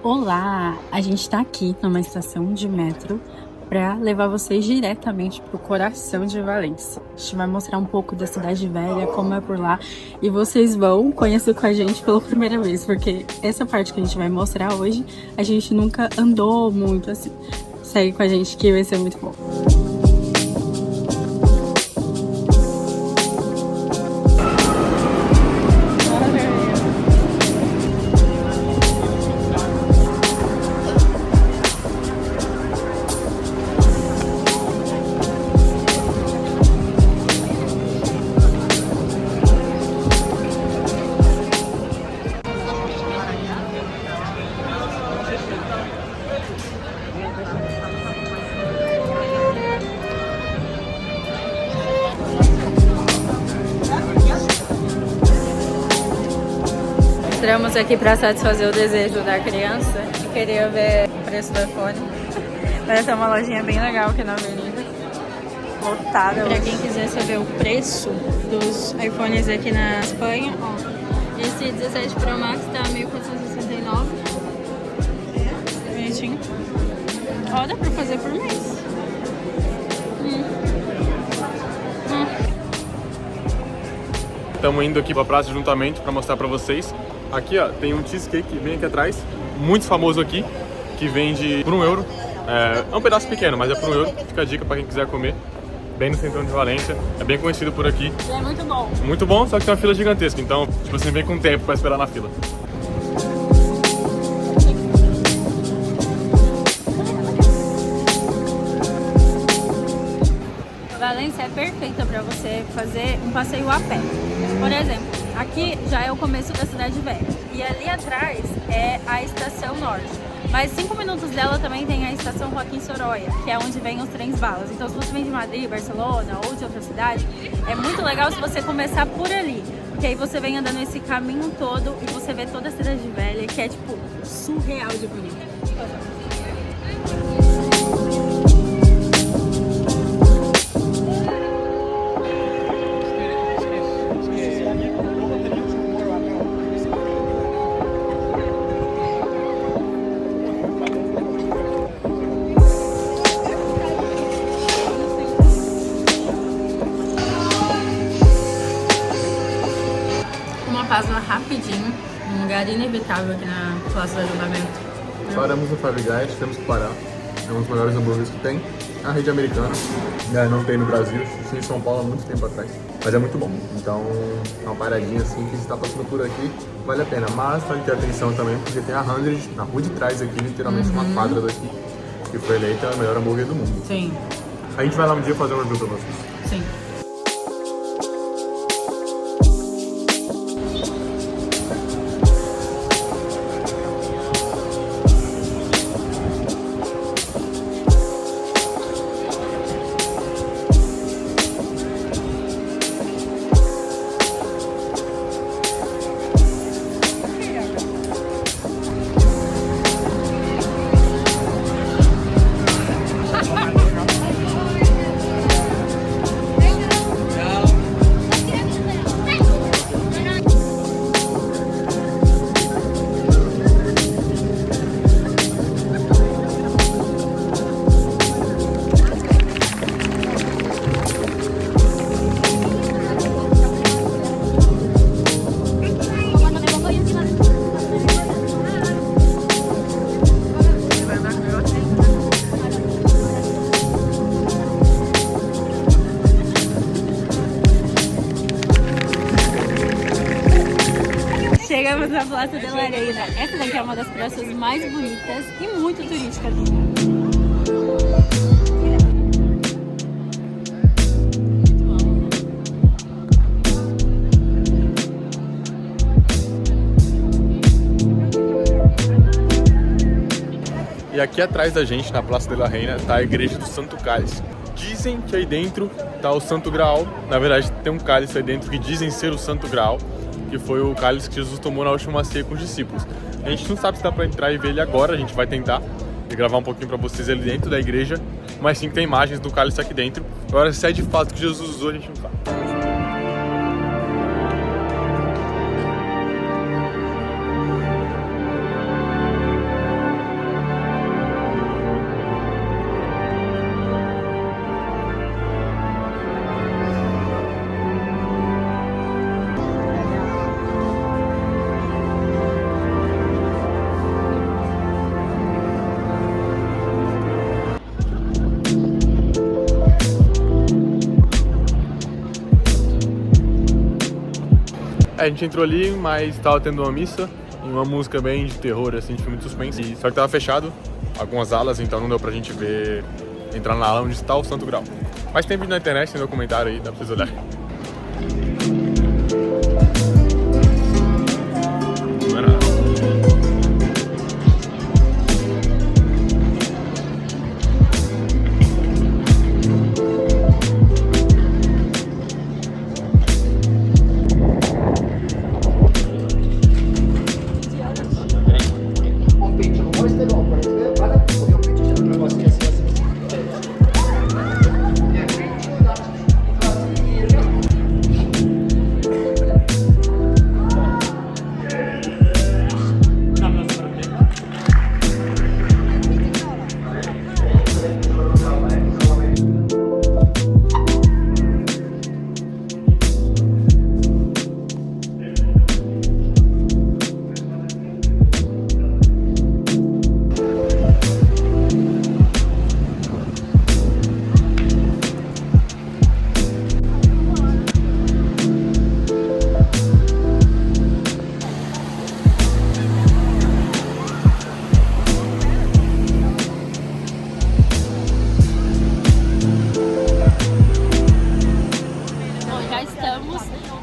Olá! A gente está aqui numa estação de metrô para levar vocês diretamente para o coração de Valência. A gente vai mostrar um pouco da cidade velha, como é por lá, e vocês vão conhecer com a gente pela primeira vez, porque essa parte que a gente vai mostrar hoje, a gente nunca andou muito assim. Segue com a gente que vai ser muito bom. Entramos aqui para satisfazer o desejo da criança que queria ver o preço do iPhone. Parece uma lojinha bem legal aqui na avenida, lotada. Para quem quiser saber o preço dos iPhones aqui na Espanha, ó, esse 17 Pro Max tá 1.469. Bonitinho. Ó, dá pra fazer por mês. Estamos indo aqui para a praça juntamente para mostrar para vocês. Aqui ó, tem um cheesecake bem aqui atrás, muito famoso aqui, que vende por €1. É um pedaço pequeno, mas é por €1. Fica a dica para quem quiser comer. Bem no centro de Valência, é bem conhecido por aqui. É muito bom. Muito bom, só que tem uma fila gigantesca, então tipo, você vem com tempo para esperar na fila. Valência é perfeita para você fazer um passeio a pé. Por exemplo, aqui já é o começo da cidade velha e ali atrás é a estação norte. Mas 5 minutos dela também tem a estação Joaquim Sorolla, que é onde vem os trens balas. Então se você vem de Madrid, Barcelona ou de outra cidade, é muito legal se você começar por ali. Porque aí você vem andando esse caminho todo e você vê toda a cidade velha, que é tipo surreal de bonita. Passa rapidinho, um lugar inevitável aqui na Praça do Ajuntamento. Paramos no Five Guys, temos que parar. É um dos melhores hambúrgueres que tem. A rede americana, não tem no Brasil, tinha em São Paulo há muito tempo atrás. Mas é muito bom. Então, uma paradinha assim, que você está passando por aqui, vale a pena. Mas vale ter atenção também, porque tem a 100 na rua de trás aqui, literalmente uma quadra daqui, que foi eleita a melhor hambúrguer do mundo. Sim. A gente vai lá um dia fazer um review pra vocês. Sim. Chegamos na Plaza de la Reina. Essa daqui é uma das praças mais bonitas e muito turística do mundo. E aqui atrás da gente, na Praça de la Reina, tá a igreja do Santo Cálice. Dizem que aí dentro tá o Santo Graal. Na verdade, tem um cálice aí dentro que dizem ser o Santo Graal, que foi o cálice que Jesus tomou na última ceia com os discípulos. A gente não sabe se dá pra entrar e ver ele agora, a gente vai tentar e gravar um pouquinho pra vocês ali dentro da igreja, mas sim que tem imagens do cálice aqui dentro. Agora, se é de fato que Jesus usou, a gente não sabe. A gente entrou ali, mas tava tendo uma missa e uma música bem de terror, assim, de filme de suspense. Só que tava fechado algumas alas, então não deu pra gente ver, entrar na ala onde está o Santo Graal. Mas tem vídeo na internet, tem documentário aí, dá pra vocês olharem. Não é nada.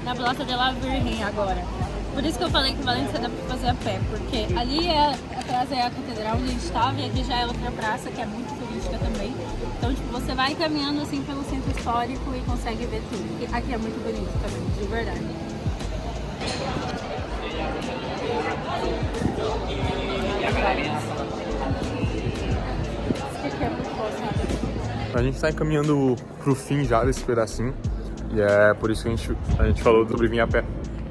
Na Plaza de la Virgen agora. Por isso que eu falei que Valência dá pra fazer a pé, porque ali atrás é a catedral onde a gente estava e aqui já é outra praça que é muito turística também. Então, tipo, você vai caminhando assim pelo centro histórico e consegue ver tudo. E aqui é muito bonito também, de verdade. Isso aqui é muito bom, sabe? A gente tá encaminhando pro fim já desse pedacinho. E é por isso que a gente falou sobre vir a pé.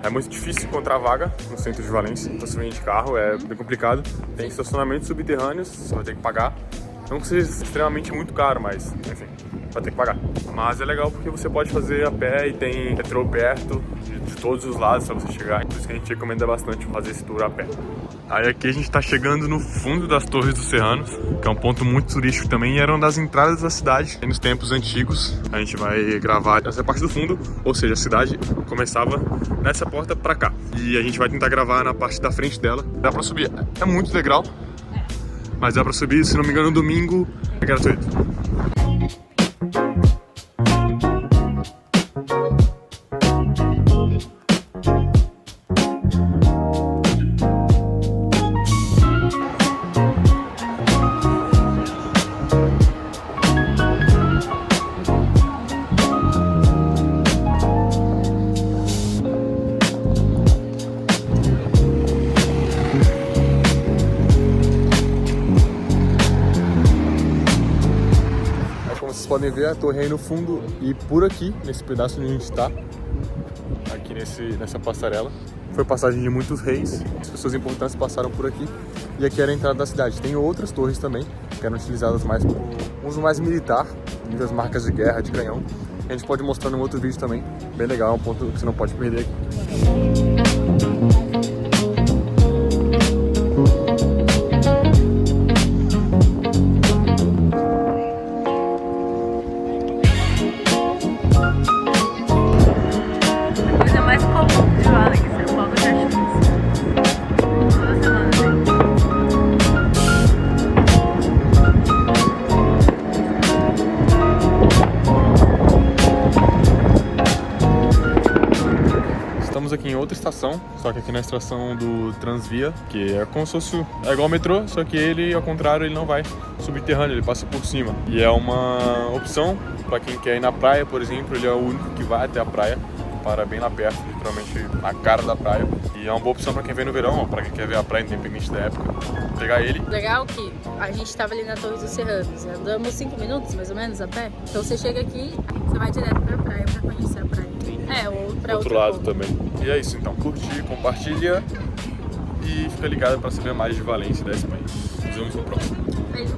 É muito difícil encontrar vaga no centro de Valência, então se vem de carro é bem complicado. Tem estacionamentos subterrâneos, você vai ter que pagar. Não que seja extremamente muito caro, mas enfim, vai ter que pagar. Mas é legal porque você pode fazer a pé e tem metrô perto de todos os lados pra você chegar. Por isso que a gente recomenda bastante fazer esse tour a pé. Aí aqui a gente tá chegando no fundo das Torres dos Serranos, que é um ponto muito turístico também, e era uma das entradas da cidade. E nos tempos antigos, a gente vai gravar essa parte do fundo, ou seja, a cidade começava nessa porta pra cá. E a gente vai tentar gravar na parte da frente dela. Dá pra subir, é muito legal, mas dá pra subir, se não me engano, domingo é gratuito. Vocês podem ver a torre aí no fundo e por aqui, nesse pedaço onde a gente está, aqui nessa passarela, foi passagem de muitos reis, as pessoas importantes passaram por aqui e aqui era a entrada da cidade. Tem outras torres também, que eram utilizadas mais por uso mais militar, muitas marcas de guerra, de canhão. A gente pode mostrar num outro vídeo também, bem legal, é um ponto que você não pode perder aqui. Estamos aqui em outra estação, só que aqui na estação do Transvia, que é como se fosse, é igual ao metrô, só que ele, ao contrário, ele não vai subterrâneo, ele passa por cima. E é uma opção para quem quer ir na praia, por exemplo, ele é o único que vai até a praia, para bem lá perto, literalmente na cara da praia. E é uma boa opção para quem vem no verão, para quem quer ver a praia independente da época, pegar ele. Legal que a gente estava ali na Torre dos Serranos, andamos 5 minutos mais ou menos a pé. Então você chega aqui, você vai direto para a praia para conhecer a praia. Ou para outro lado também. E é isso, então curte, compartilha e fica ligado para saber mais de Valência e da Espanha. Nos vemos no próximo. Beijo.